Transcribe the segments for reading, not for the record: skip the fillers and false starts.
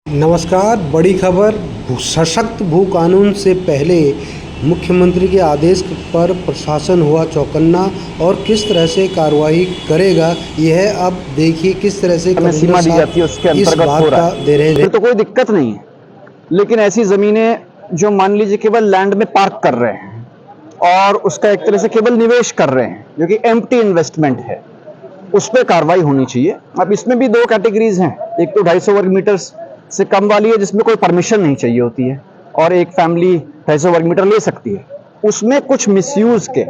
नमस्कार। बड़ी खबर। सशक्त भू कानून से पहले मुख्यमंत्री के आदेश पर प्रशासन हुआ चौकन्ना और किस तरह से कार्रवाई करेगा, यह अब देखिए किस तरह से सीमा दी जाती है उसके इस अंतर्गत बात हो रहा का है। दे रहे फिर हैं। तो कोई दिक्कत नहीं है, लेकिन ऐसी जमीनें जो मान लीजिए केवल लैंड में पार्क कर रहे हैं और उसका एक तरह से केवल निवेश कर रहे हैं जो कि एम्प्टी इन्वेस्टमेंट है, उस पर कार्रवाई होनी चाहिए। अब इसमें भी दो कैटेगरीज हैं, एक तो 250 वर्ग मीटर से कम वाली है जिसमें कोई परमिशन नहीं चाहिए होती है, और एक फैमिली 250 वर्ग मीटर ले सकती है। उसमें कुछ मिसयूज के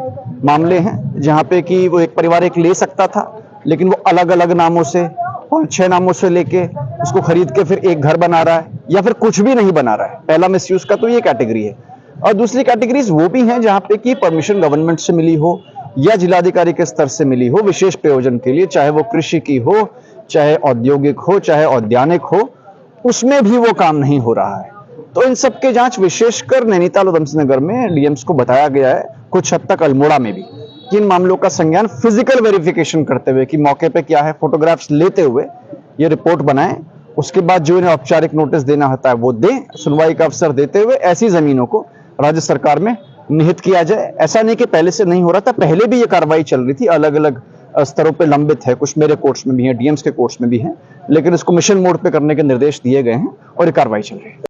मामले हैं जहां पे कि वो एक परिवार एक ले सकता था, लेकिन वो अलग अलग नामों से 5-6 नामों से लेके उसको खरीद के फिर एक घर बना रहा है या फिर कुछ भी नहीं बना रहा है। पहला मिसयूज का तो ये कैटेगरी है, और दूसरी कैटेगरीज वो भी हैं जहां पे कि परमिशन गवर्नमेंट से मिली हो या जिलाधिकारी के स्तर से मिली हो विशेष प्रयोजन के लिए, चाहे वो कृषि की हो, चाहे औद्योगिक हो, चाहे औद्यानिक हो, उसमें भी वो काम नहीं हो रहा है। तो इन सब के जांच विशेषकर नैनीताल और उधमसिंह नगर में डीएम्स को बताया गया है, कुछ हद तक अल्मोड़ा में भी, कि इन मामलों का संज्ञान फिजिकल वेरिफिकेशन करते हुए कि मौके पे क्या है, फोटोग्राफ्स लेते हुए ये रिपोर्ट बनाएं। उसके बाद जो इन्हें औपचारिक नोटिस देना होता है वो दें, सुनवाई का अवसर देते हुए ऐसी जमीनों को राज्य सरकार में निहित किया जाए। ऐसा नहीं कि पहले से नहीं हो रहा था, पहले भी ये कार्रवाई चल रही थी, अलग अलग स्तरों पे लंबित है, कुछ मेरे कोर्ट्स में भी है, डीएम्स के कोर्ट्स में भी है, लेकिन इसको मिशन मोड पे करने के निर्देश दिए गए हैं और ये कार्रवाई चल रही है।